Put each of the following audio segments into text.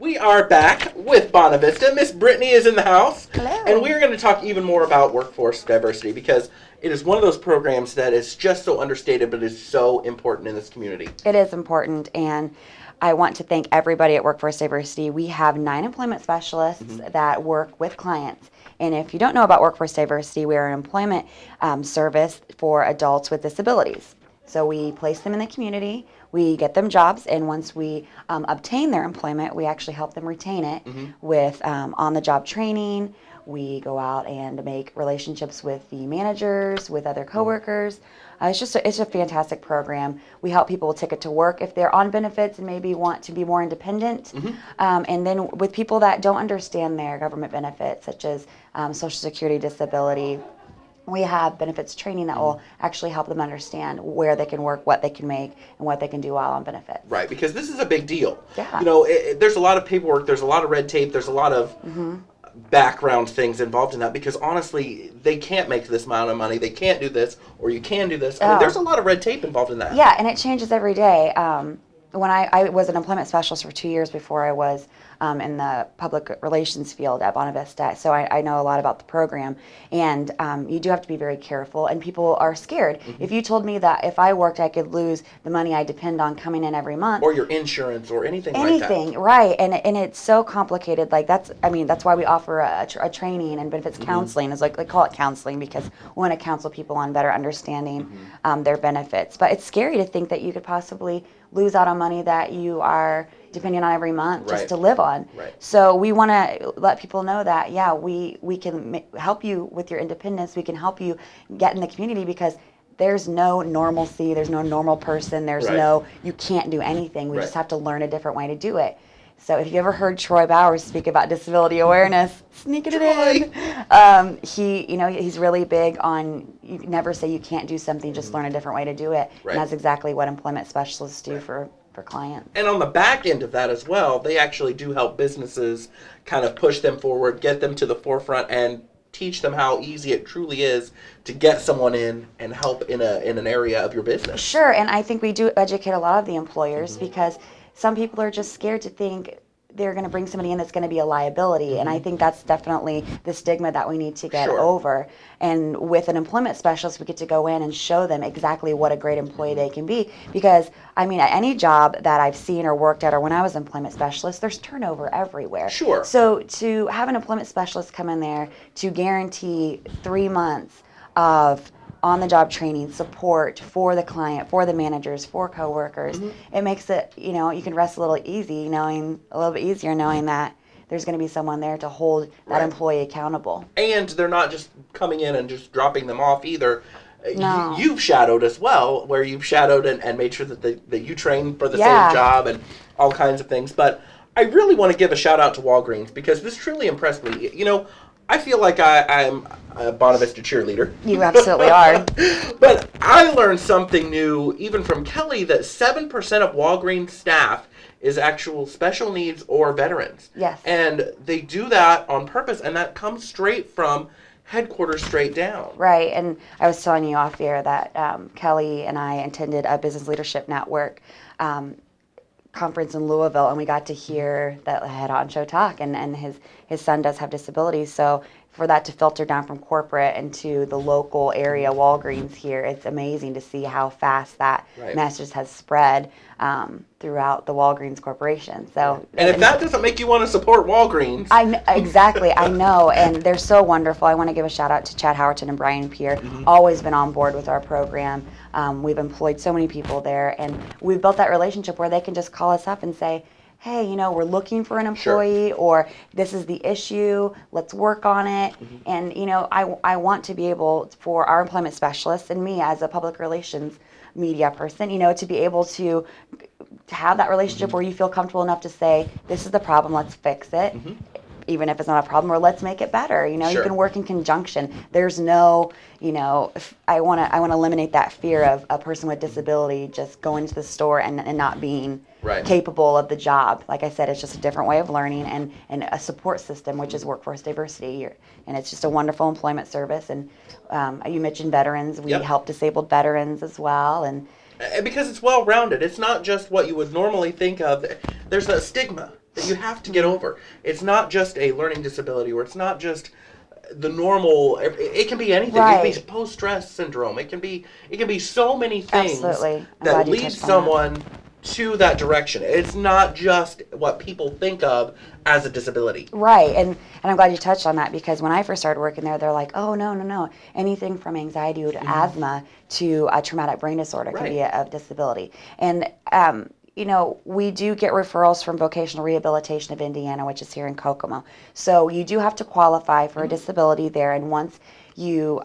We are back with Bona Vista. Miss Brittany is in the house. Hello. And we are going to talk even more about workforce diversity because it is one of those programs that is just so understated but is so important in this community. It is important, and I want to thank everybody at Workforce Diversity. We have 9 employment specialists that work with clients. And if you don't know about Workforce Diversity, we are an employment service for adults with disabilities. So we place them in the community, we get them jobs, and once we obtain their employment, we actually help them retain it with on-the-job training. We go out and make relationships with the managers, with other coworkers. It's a fantastic program. We help people with ticket to work if they're on benefits and maybe want to be more independent. And then with people that don't understand their government benefits, such as Social Security, disability, we have benefits training that will actually help them understand where they can work, what they can make, and what they can do while on benefits. Right, because this is a big deal. Yeah. You know, there's a lot of paperwork, there's a lot of red tape, there's a lot of background things involved in that because honestly, they can't make this amount of money, they can't do this, or you can do this. I mean, there's a lot of red tape involved in that. Yeah, and it changes every day. When I was an employment specialist for 2 years before I was in the public relations field at Bona Vista, so I know a lot about the program, and you do have to be very careful, and people are scared. If you told me that if I worked I could lose the money I depend on coming in every month, or your insurance or anything like that. Right, and it's so complicated. Like that's why we offer a training and benefits counseling. Is like they call it counseling because we want to counsel people on better understanding their benefits. But it's scary to think that you could possibly lose out on money that you are depending on every month just to live on. So we want to let people know that, yeah, we can help you with your independence. We can help you get in the community because there's no normalcy. There's no normal person. There's no, you can't do anything. We just have to learn a different way to do it. So if you ever heard Troy Bowers speak about disability awareness, sneaking it in, he's really big on, you never say you can't do something, just learn a different way to do it. And that's exactly what employment specialists do for clients. And on the back end of that as well, they actually do help businesses kind of push them forward, get them to the forefront, and teach them how easy it truly is to get someone in and help in an area of your business. Sure, and I think we do educate a lot of the employers because some people are just scared to think they're going to bring somebody in that's going to be a liability, and I think that's definitely the stigma that we need to get over. And with an employment specialist, we get to go in and show them exactly what a great employee they can be, because I mean, at any job that I've seen or worked at, or when I was an employment specialist, there's turnover everywhere. So to have an employment specialist come in there to guarantee 3 months of on-the-job training, support for the client, for the managers, for coworkers, it makes it, you can rest a little bit easier knowing that there's going to be someone there to hold that employee accountable. And they're not just coming in and just dropping them off either. No. You've shadowed as well, where you've shadowed and made sure that you train for the same job and all kinds of things. But I really want to give a shout out to Walgreens because this truly impressed me. I feel like I'm a Bona Vista cheerleader. You absolutely are. But I learned something new, even from Kelly, that 7% of Walgreens staff is actual special needs or veterans. Yes. And they do that on purpose, and that comes straight from headquarters straight down. Right, and I was telling you off air that Kelly and I attended a Business Leadership Network conference in Louisville, and we got to hear that head honcho talk, and his son does have disabilities, so for that to filter down from corporate into the local area Walgreens here, it's amazing to see how fast that message has spread throughout the Walgreens Corporation. So, and if that doesn't make you want to support Walgreens, exactly, I know, and they're so wonderful. I want to give a shout out to Chad Howerton and Brian Peer. Always been on board with our program. We've employed so many people there, and we've built that relationship where they can just call us up and say, hey, we're looking for an employee, or this is the issue, let's work on it. And, I want to be able, for our employment specialists and me as a public relations media person, to be able to have that relationship where you feel comfortable enough to say, this is the problem, let's fix it. Even if it's not a problem, or let's make it better. You can work in conjunction. There's no, I want to eliminate that fear of a person with disability just going to the store and not being capable of the job. Like I said, it's just a different way of learning and a support system, which is Workforce Diversity. And it's just a wonderful employment service. And you mentioned veterans. We help disabled veterans as well. And because it's well-rounded. It's not just what you would normally think of. There's a stigma. that you have to get over. It's not just a learning disability, or it's not just the normal. It can be anything. Right. It can be post-stress syndrome. It can be so many things that lead someone to that direction. It's not just what people think of as a disability. Right, and I'm glad you touched on that, because when I first started working there, they're like, oh, no. Anything from anxiety to asthma to a traumatic brain disorder can be a disability. And, we do get referrals from Vocational Rehabilitation of Indiana, which is here in Kokomo. So you do have to qualify for a disability there, and once you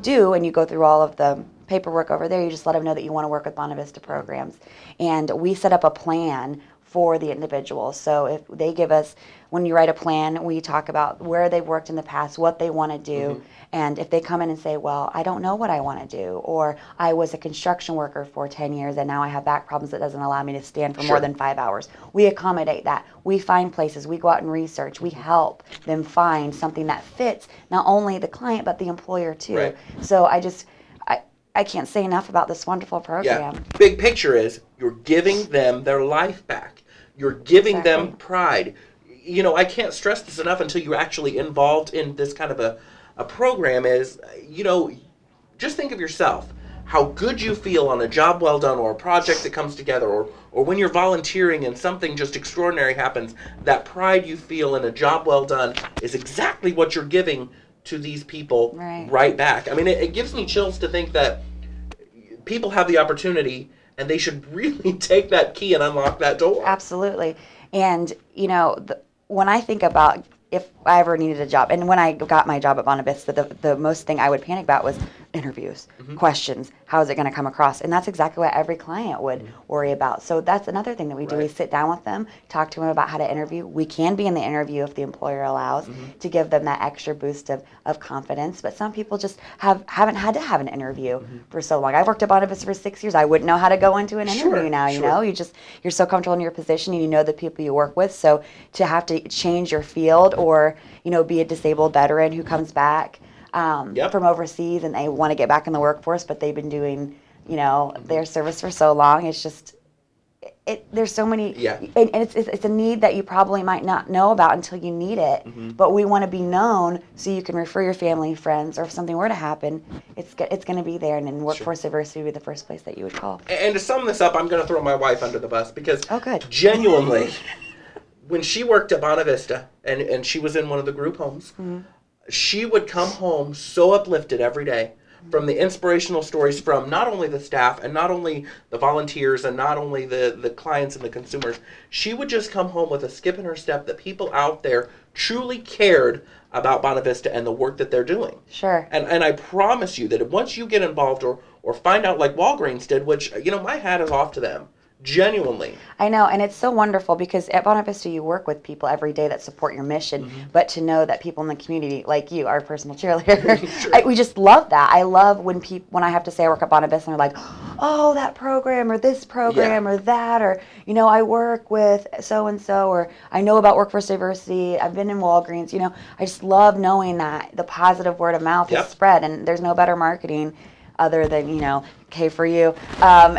do, and you go through all of the paperwork over there, you just let them know that you want to work with Bona Vista programs. And we set up a plan for the individual. So if they give us, when you write a plan, we talk about where they've worked in the past, what they want to do, and if they come in and say, well, I don't know what I want to do, or I was a construction worker for 10 years and now I have back problems that doesn't allow me to stand for more than 5 hours. We accommodate that. We find places, we go out and research, we help them find something that fits not only the client but the employer too. Right. So I can't say enough about this wonderful program. Yeah. Big picture is you're giving them their life back. You're giving them pride. I can't stress this enough until you're actually involved in this kind of a program is, just think of yourself. How good you feel on a job well done, or a project that comes together, or when you're volunteering and something just extraordinary happens. That pride you feel in a job well done is exactly what you're giving to these people right back. I mean, it gives me chills to think that people have the opportunity, and they should really take that key and unlock that door. Absolutely. And, when I think about if I ever needed a job, and when I got my job at Bona Vista, the most thing I would panic about was interviews, questions, how is it going to come across? And that's exactly what every client would worry about. So that's another thing that we do. We sit down with them, talk to them about how to interview. We can be in the interview if the employer allows, to give them that extra boost of confidence. But some people just haven't had to have an interview for so long. I've worked at Bona Vista for 6 years. I wouldn't know how to go into an interview now, you're so comfortable in your position, and you know the people you work with. So to have to change your field, or be a disabled veteran who comes back from overseas and they want to get back in the workforce, but they've been doing their service for so long. It's just there's so many, and it's a need that you probably might not know about until you need it. But we want to be known so you can refer your family and friends, or if something were to happen, it's going to be there, and then workforce diversity would be the first place that you would call. And to sum this up, I'm going to throw my wife under the bus, because genuinely, when she worked at Bona Vista, and she was in one of the group homes, she would come home so uplifted every day from the inspirational stories from not only the staff and not only the volunteers and not only the clients and the consumers. She would just come home with a skip in her step that people out there truly cared about Bona Vista and the work that they're doing. Sure. And I promise you that once you get involved or find out like Walgreens did, which, my hat is off to them. Genuinely. I know, and it's so wonderful, because at Bona Vista you work with people every day that support your mission, but to know that people in the community, like you, our personal cheerleader, we just love that. I love when I have to say I work at Bona Vista, and they're like, oh, that program, or this program, or that, or, I work with so-and-so, or I know about workforce diversity, I've been in Walgreens, I just love knowing that the positive word of mouth is spread, and there's no better marketing other than, K for you. No,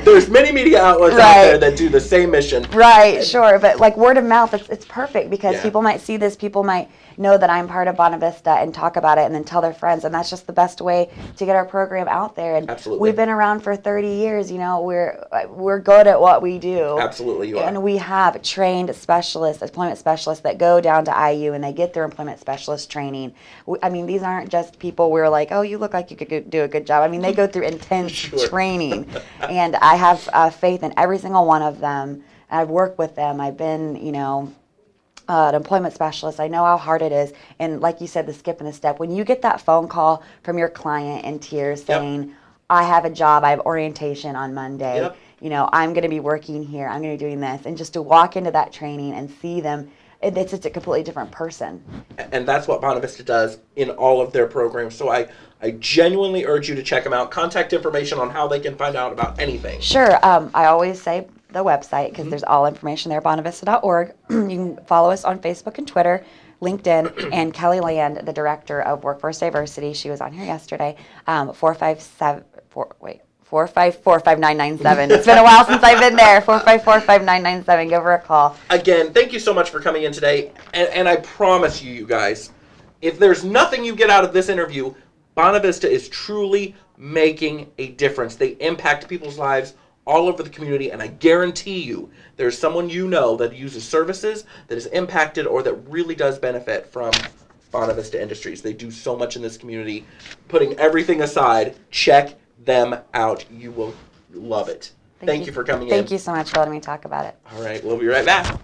there's many media outlets out there that do the same mission. Right, sure. But like word of mouth, it's perfect, because people might see this, people might know that I'm part of Bona Vista and talk about it and then tell their friends. And that's just the best way to get our program out there. And we've been around for 30 years. We're good at what we do. Absolutely, you are. And we have trained specialists, employment specialists, that go down to IU and they get their employment specialist training. These aren't just people we're like, oh, you look like you could do a good job. They go through intense training, and I have faith in every single one of them. I've worked with them. I've been, an employment specialist. I know how hard it is. And like you said, the skip and the step. When you get that phone call from your client in tears saying, I have a job, I have orientation on Monday, I'm going to be working here, I'm going to be doing this. And just to walk into that training and see them, it's just a completely different person. And that's what Bona Vista does in all of their programs. So I genuinely urge you to check them out. Contact information on how they can find out about anything. Sure. I always say the website, because there's all information there, bonavista.org. You can follow us on Facebook and Twitter, LinkedIn, and Kelly Land, the Director of Workforce Diversity. She was on here yesterday. 454-5997. It's been a while since I've been there. 454-5997. Give her a call. Again, thank you so much for coming in today. And I promise you, you guys, if there's nothing you get out of this interview, Bona Vista is truly making a difference. They impact people's lives all over the community, and I guarantee you there's someone you know that uses services that is impacted or that really does benefit from Bona Vista Industries. They do so much in this community. Putting everything aside, check them out. You will love it. Thank you for coming in. Thank you so much for letting me talk about it. All right, we'll be right back.